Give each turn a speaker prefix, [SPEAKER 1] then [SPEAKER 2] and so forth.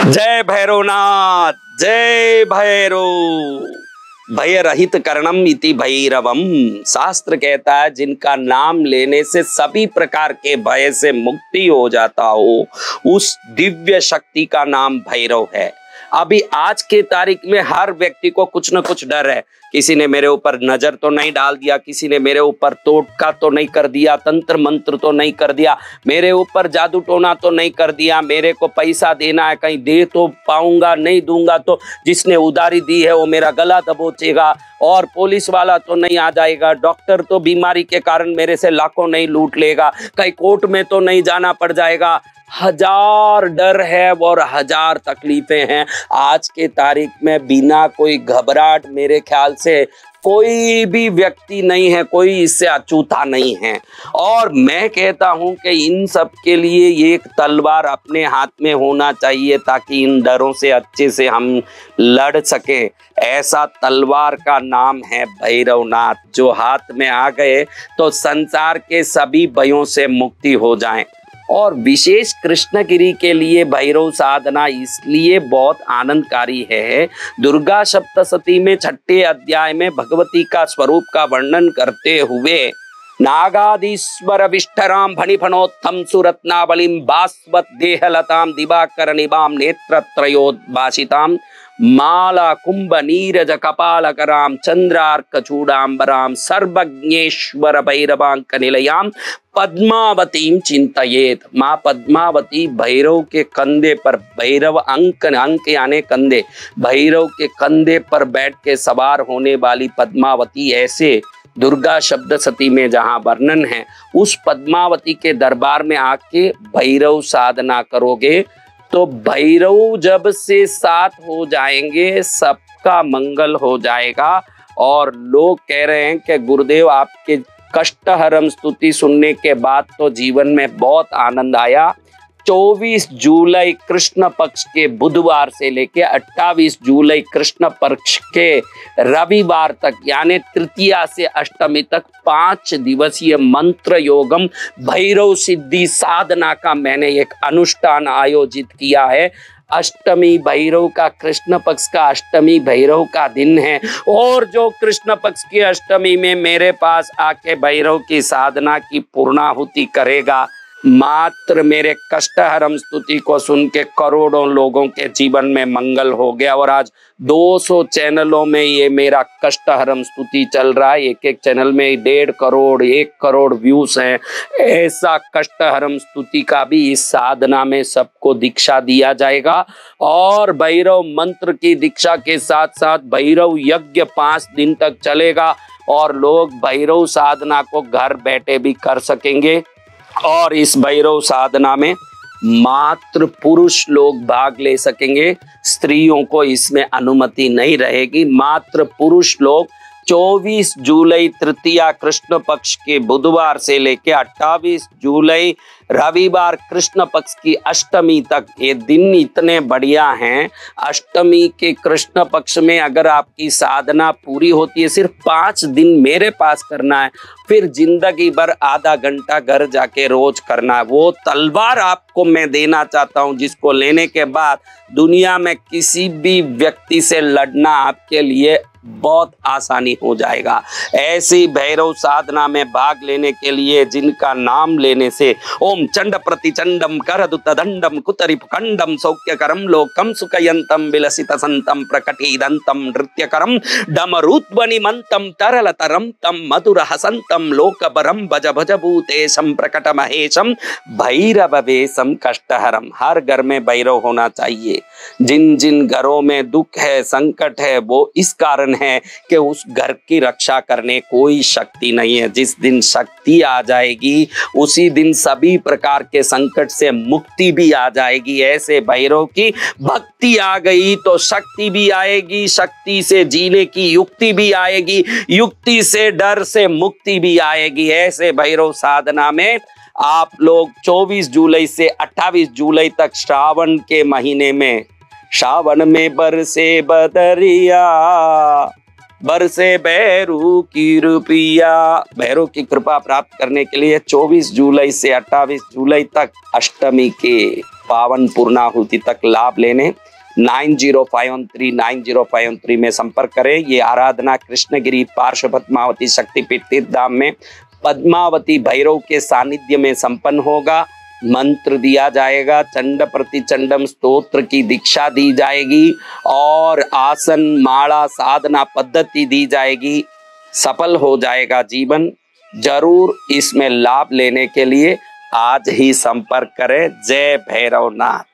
[SPEAKER 1] जय भैरवनाथ, जय भैरव। भय रहित करणम इति भैरवम। शास्त्र कहता है जिनका नाम लेने से सभी प्रकार के भय से मुक्ति हो जाता हो, उस दिव्य शक्ति का नाम भैरव है। अभी आज के तारीख में हर व्यक्ति को कुछ न कुछ डर है। किसी ने मेरे ऊपर नजर तो नहीं डाल दिया, किसी ने मेरे ऊपर टोटका तो नहीं कर दिया, तंत्र मंत्र तो नहीं कर दिया, मेरे ऊपर जादू टोना तो नहीं कर दिया, मेरे को पैसा देना है, कहीं दे तो पाऊंगा, नहीं दूंगा तो जिसने उधारी दी है वो मेरा गला दबोचेगा, और पुलिस वाला तो नहीं आ जाएगा, डॉक्टर तो बीमारी के कारण मेरे से लाखों नहीं लूट लेगा, कहीं कोर्ट में तो नहीं जाना पड़ जाएगा। हजार डर है और हजार तकलीफें हैं। आज के तारीख में बिना कोई घबराहट मेरे ख्याल से कोई भी व्यक्ति नहीं है, कोई इससे अछूता नहीं है। और मैं कहता हूं कि इन सब के लिए ये एक तलवार अपने हाथ में होना चाहिए ताकि इन डरों से अच्छे से हम लड़ सके। ऐसा तलवार का नाम है भैरवनाथ, जो हाथ में आ गए तो संसार के सभी भयों से मुक्ति हो जाए। और विशेष कृष्णगिरी के लिए भैरव साधना इसलिए बहुत आनंदकारी है। दुर्गा सप्तशती में 6ठे अध्याय में भगवती का स्वरूप का वर्णन करते हुए नागाधीश्वर विष्ठराम फणिफणोत्थम सुरत्नावलिम भास्वत देहलताम दिवाकर निभाम नेत्रत्रयोद्भासिताम माला कुंभ नीरज कपालकराम चंद्रार्क चूड़ांबराम सर्वज्ञेश्वर भैरवांक निलयाम पद्मावतीम चिंतयेत। माँ पद्मावती भैरव के कंधे पर, भैरव अंक यानी कंधे, भैरव के कंधे पर बैठ के सवार होने वाली पद्मावती, ऐसे दुर्गा सप्तशती में जहाँ वर्णन है, उस पद्मावती के दरबार में आके भैरव साधना करोगे तो भैरव जब से साथ हो जाएंगे सबका मंगल हो जाएगा। और लोग कह रहे हैं कि गुरुदेव आपके कष्टहरम स्तुति सुनने के बाद तो जीवन में बहुत आनंद आया। 24 जुलाई कृष्ण पक्ष के बुधवार से लेके 28 जुलाई कृष्ण पक्ष के रविवार तक यानी तृतीया से अष्टमी तक 5 दिवसीय मंत्र योगम भैरव सिद्धि साधना का मैंने एक अनुष्ठान आयोजित किया है। अष्टमी भैरव का, कृष्ण पक्ष का अष्टमी भैरव का दिन है। और जो कृष्ण पक्ष की अष्टमी में मेरे पास आके भैरव की साधना की पूर्णाहुति करेगा, मात्र मेरे कष्टहरम स्तुति को सुन के करोड़ों लोगों के जीवन में मंगल हो गया। और आज 200 चैनलों में ये मेरा कष्टहरम स्तुति चल रहा है। एक एक चैनल में 1.5 करोड़ 1 करोड़ व्यूज हैं। ऐसा कष्टहरम स्तुति का भी इस साधना में सबको दीक्षा दिया जाएगा। और भैरव मंत्र की दीक्षा के साथ साथ भैरव यज्ञ 5 दिन तक चलेगा और लोग भैरव साधना को घर बैठे भी कर सकेंगे। और इस भैरव साधना में मात्र पुरुष लोग भाग ले सकेंगे, स्त्रियों को इसमें अनुमति नहीं रहेगी। मात्र पुरुष लोग 24 जुलाई तृतीया कृष्ण पक्ष के बुधवार से लेके 28 जुलाई रविवार कृष्ण पक्ष की अष्टमी तक, ये दिन इतने बढ़िया हैं। अष्टमी के कृष्ण पक्ष में अगर आपकी साधना पूरी होती है, सिर्फ 5 दिन मेरे पास करना है, फिर जिंदगी भर आधा घंटा घर जाके रोज करना है। वो तलवार आपको मैं देना चाहता हूं जिसको लेने के बाद दुनिया में किसी भी व्यक्ति से लड़ना आपके लिए बहुत आसानी हो जाएगा। ऐसी भैरव साधना में भाग लेने के लिए जिनका नाम लेने से ओम चंड प्रतिचंडम करदुत दंडम कुतरिपखंडम सौख्यकरम लोकम सुखयंतम विलसित संतम प्रकटीदंतम नृत्यकरम डमरुध्वनि मंतम तरलतरम तम मधुर हसंतम लोकबरम भज भज भूतेशम प्रकट महेशम भैरववेशम कष्टहरम। हर घर में भैरव होना चाहिए। जिन जिन घरों में दुख है, संकट है, वो इस कारण है कि उस घर की रक्षा करने कोई शक्ति नहीं है। जिस दिन शक्ति आ जाएगी उसी दिन सभी प्रकार के संकट से मुक्ति भी आ जाएगी। ऐसे भैरव की भक्ति आ गई तो शक्ति भी आएगी, शक्ति से जीने की युक्ति भी आएगी, युक्ति से डर से मुक्ति भी आएगी। ऐसे भैरव साधना में आप लोग 24 जुलाई से 28 जुलाई तक श्रावण के महीने में, सावन में बरसे बदरिया बरसे भैरू की रुपया। भैरू की कृपा प्राप्त करने के लिए 24 जुलाई से 28 जुलाई तक अष्टमी के पावन पूर्णाहुति तक लाभ लेने 9051390513 में संपर्क करें। ये आराधना कृष्णगिरी पार्श्व पद्मावती शक्तिपीठ तीर्थ धाम में पद्मावती भैरव के सानिध्य में संपन्न होगा। मंत्र दिया जाएगा, चंड प्रतिचंडम स्तोत्र की दीक्षा दी जाएगी और आसन माला साधना पद्धति दी जाएगी। सफल हो जाएगा जीवन। जरूर इसमें लाभ लेने के लिए आज ही संपर्क करें। जय भैरवनाथ।